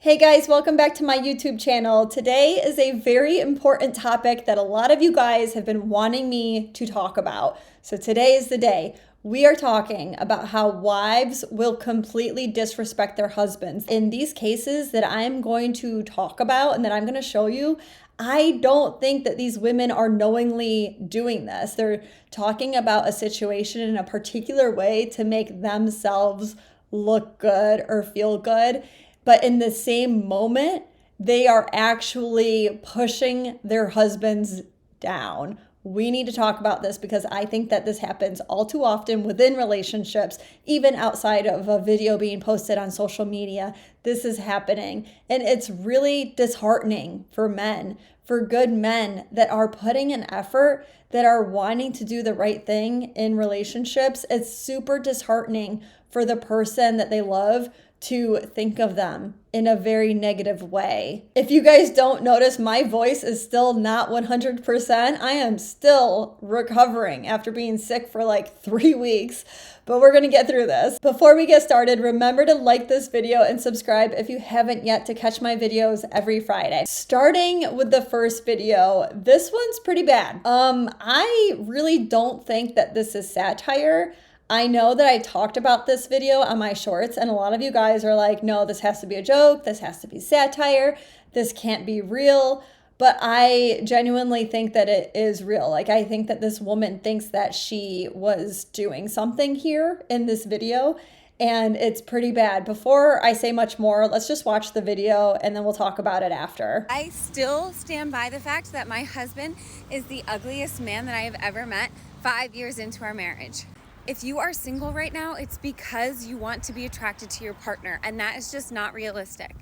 Hey guys, welcome back to my YouTube channel. Today is a very important topic that a lot of you guys have been wanting me to talk about. So today is the day. We are talking about how wives will completely disrespect their husbands. In these cases that I'm going to talk about and that I'm going to show you, I don't think that these women are knowingly doing this. They're talking about a situation in a particular way to make themselves look good or feel good. But in the same moment, they are actually pushing their husbands down. We need to talk about this because I think that this happens all too often within relationships, even outside of a video being posted on social media. This is happening. And it's really disheartening for men, for good men that are putting an effort, that are wanting to do the right thing in relationships. It's super disheartening for the person that they love to think of them in a very negative way. If you guys don't notice, my voice is still not 100%. I am still recovering after being sick for like 3 weeks, but we're gonna get through this. Before we get started, remember to like this video and subscribe if you haven't yet to catch my videos every Friday. Starting with the first video, this one's pretty bad. I really don't think that this is satire. I know that I talked about this video on my shorts, and a lot of you guys are like, no, this has to be a joke. This has to be satire. This can't be real. But I genuinely think that it is real. Like, I think that this woman thinks that she was doing something here in this video, and it's pretty bad. Before I say much more, let's just watch the video and then we'll talk about it after. I still stand by the fact that my husband is the ugliest man that I have ever met 5 years into our marriage. If you are single right now, it's because you want to be attracted to your partner, and that is just not realistic.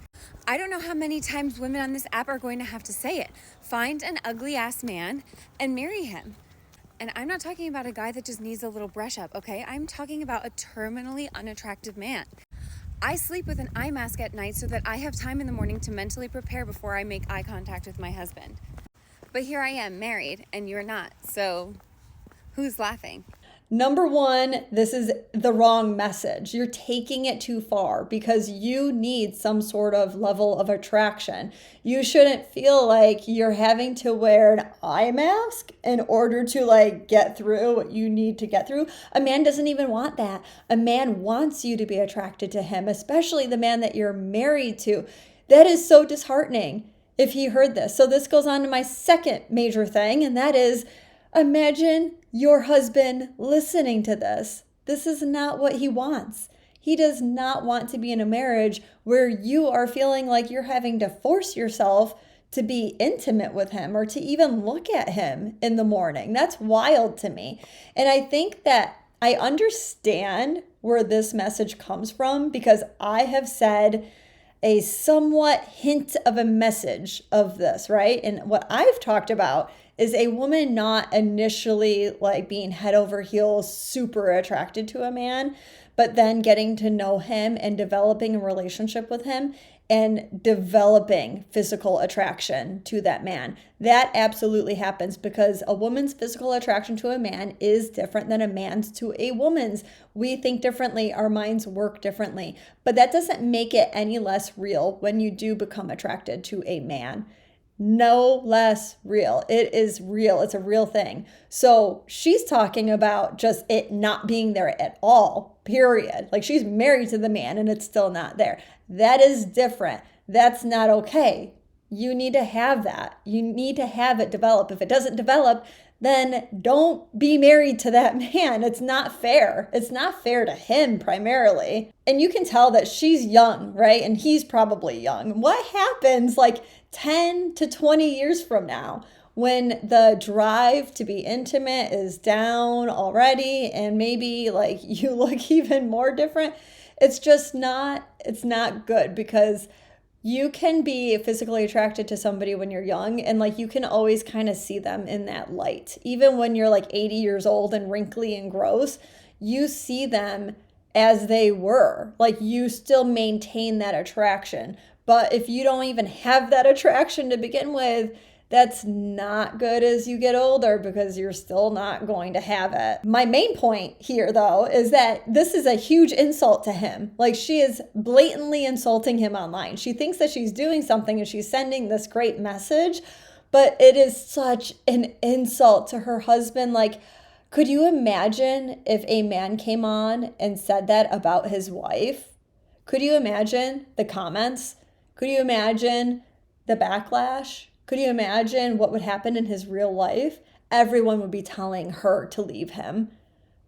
I don't know how many times women on this app are going to have to say it. Find an ugly ass man and marry him. And I'm not talking about a guy that just needs a little brush up, okay? I'm talking about a terminally unattractive man. I sleep with an eye mask at night so that I have time in the morning to mentally prepare before I make eye contact with my husband. But here I am, married, and you're not, so who's laughing? Number one, this is the wrong message. You're taking it too far because you need some sort of level of attraction. You shouldn't feel like you're having to wear an eye mask in order to get through what you need to get through. A man doesn't even want that. A man wants you to be attracted to him, especially the man that you're married to. That is so disheartening if he heard this. So this goes on to my second major thing, and that is, imagine your husband listening to this. This is not what he wants. He does not want to be in a marriage where you are feeling like you're having to force yourself to be intimate with him or to even look at him in the morning. That's wild to me. And I think that I understand where this message comes from because I have said a somewhat hint of a message of this, right? And what I've talked about is a woman not initially being head over heels super attracted to a man, but then getting to know him and developing a relationship with him and developing physical attraction to that man. That absolutely happens because a woman's physical attraction to a man is different than a man's to a woman's. We think differently, our minds work differently, but that doesn't make it any less real when you do become attracted to a man. No less real. It is real. It's a real thing. So she's talking about just it not being there at all, period. Like she's married to the man and it's still not there. That is different. That's not okay. You need to have that. You need to have it develop. If it doesn't develop, then don't be married to that man. It's not fair. It's not fair to him primarily. And you can tell that she's young, right? And he's probably young. What happens 10 to 20 years from now when the drive to be intimate is down already and maybe you look even more different? It's not good because you can be physically attracted to somebody when you're young and you can always kind of see them in that light. Even when you're 80 years old and wrinkly and gross, you see them as they were. You still maintain that attraction. But if you don't even have that attraction to begin with, That's not good as you get older because you're still not going to have it. My main point here, though, is that this is a huge insult to him. Like, she is blatantly insulting him online. She thinks that she's doing something and she's sending this great message, but it is such an insult to her husband. Like, could you imagine if a man came on and said that about his wife? Could you imagine the comments? Could you imagine the backlash? Could you imagine what would happen in his real life? Everyone would be telling her to leave him.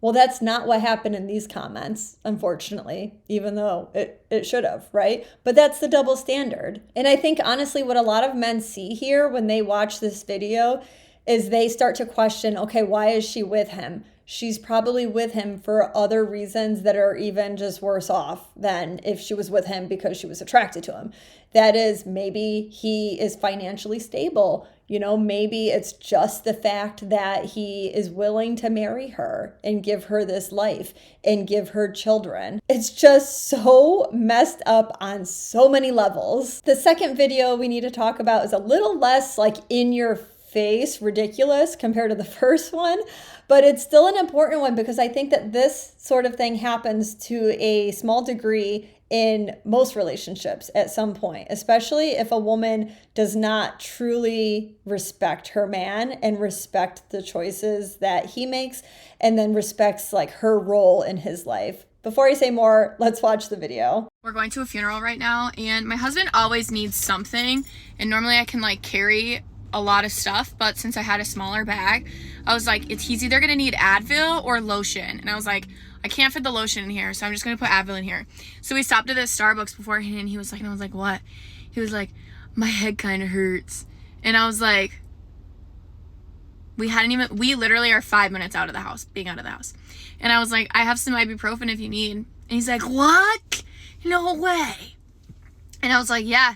Well, that's not what happened in these comments, unfortunately, even though it should have, right? But that's the double standard. And I think, honestly, what a lot of men see here when they watch this video is they start to question, okay, why is she with him? She's probably with him for other reasons that are even just worse off than if she was with him because she was attracted to him. That is, maybe he is financially stable. Maybe it's just the fact that he is willing to marry her and give her this life and give her children. It's just so messed up on so many levels. The second video we need to talk about is a little less like in your face ridiculous compared to the first one, but it's still an important one because I think that this sort of thing happens to a small degree in most relationships at some point, especially if a woman does not truly respect her man and respect the choices that he makes and then respects like her role in his life. Before I say more, let's watch the video. We're going to a funeral right now, and my husband always needs something, and normally I can like carry a lot of stuff, but since I had a smaller bag, I was like, he's either gonna need Advil or lotion, and I was like, I can't fit the lotion in here, so I'm just gonna put Advil in here. So we stopped at this Starbucks beforehand, and he was like, and I was like, what? He was like, my head kind of hurts, and I was like, we literally are 5 minutes out of the house, and I was like, I have some ibuprofen if you need, and he's like, what? No way. And I was like, yeah.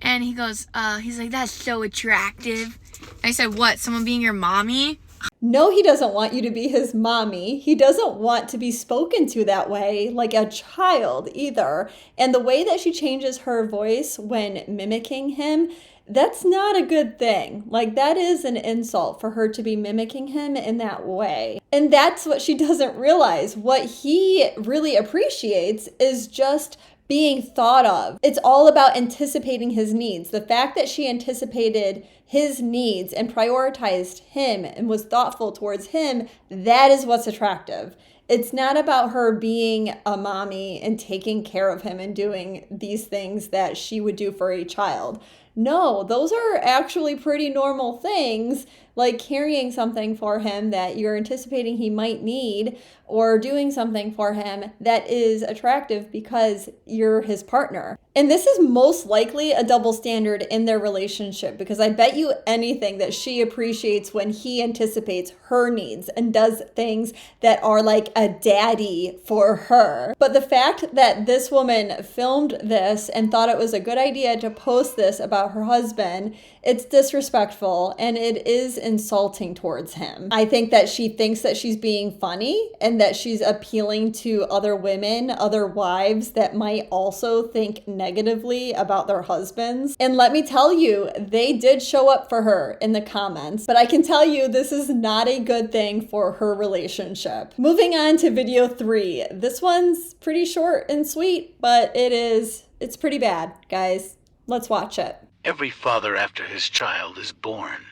And he goes, he's like, that's so attractive. I said, what? Someone being your mommy? No, he doesn't want you to be his mommy. He doesn't want to be spoken to that way, like a child either. And the way that she changes her voice when mimicking him, that's not a good thing. Like, that is an insult for her to be mimicking him in that way. And that's what she doesn't realize. What he really appreciates is just being thought of. It's all about anticipating his needs. The fact that she anticipated his needs and prioritized him and was thoughtful towards him, that is what's attractive. It's not about her being a mommy and taking care of him and doing these things that she would do for a child. No, those are actually pretty normal things, like carrying something for him that you're anticipating he might need, or doing something for him that is attractive because you're his partner. And this is most likely a double standard in their relationship, because I bet you anything that she appreciates when he anticipates her needs and does things that are like a daddy for her. But the fact that this woman filmed this and thought it was a good idea to post this about her husband, it's disrespectful and it is insulting towards him. I think that she thinks that she's being funny and that she's appealing to other women, other wives that might also think negatively about their husbands. And let me tell you, they did show up for her in the comments, but I can tell you this is not a good thing for her relationship. Moving on to video 3. This one's pretty short and sweet, but it's pretty bad, guys. Let's watch it. Every father after his child is born.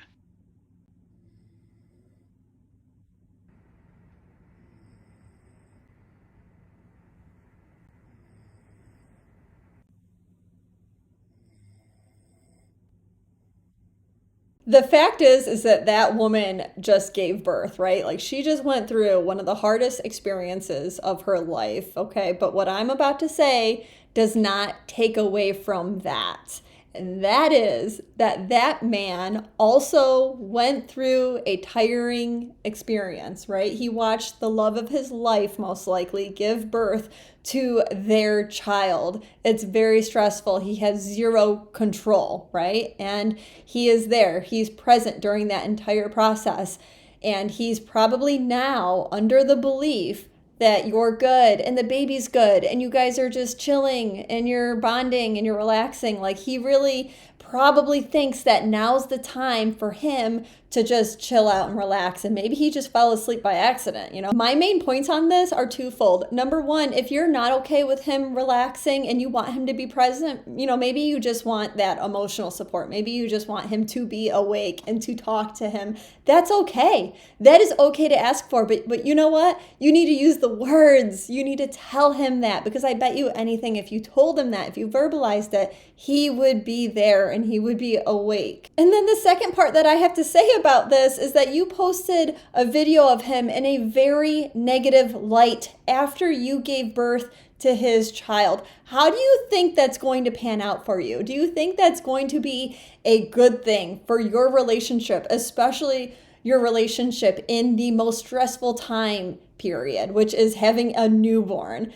The fact is that woman just gave birth, right? Like, she just went through one of the hardest experiences of her life, okay? But what I'm about to say does not take away from that. And that is that man also went through a tiring experience, right? He watched the love of his life, most likely, give birth to their child. It's very stressful. He has zero control, right? And he is there. He's present during that entire process. And he's probably now under the belief that you're good and the baby's good and you guys are just chilling and you're bonding and you're relaxing. Like, he really probably thinks that now's the time for him to just chill out and relax, and maybe he just fell asleep by accident. My main points on this are twofold. Number one, if you're not okay with him relaxing and you want him to be present, maybe you just want that emotional support. Maybe you just want him to be awake and to talk to him. That's okay. That is okay to ask for, but you know what? You need to use the words. You need to tell him that, because I bet you anything, if you told him that, if you verbalized it, he would be there and he would be awake. And then the second part that I have to say about this is that you posted a video of him in a very negative light after you gave birth to his child. How do you think that's going to pan out for you? Do you think that's going to be a good thing for your relationship, especially your relationship in the most stressful time period, which is having a newborn?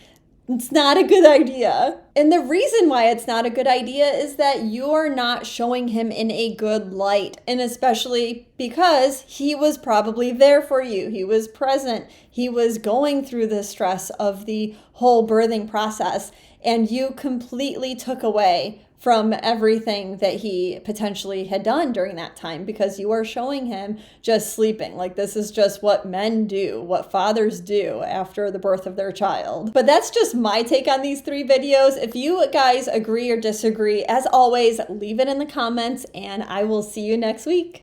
It's not a good idea. And the reason why it's not a good idea is that you're not showing him in a good light. And especially because he was probably there for you. He was present. He was going through the stress of the whole birthing process. And you completely took away from everything that he potentially had done during that time, because you are showing him just sleeping. Like, this is just what men do, what fathers do after the birth of their child. But that's just my take on these 3 videos. If you guys agree or disagree, as always, leave it in the comments and I will see you next week.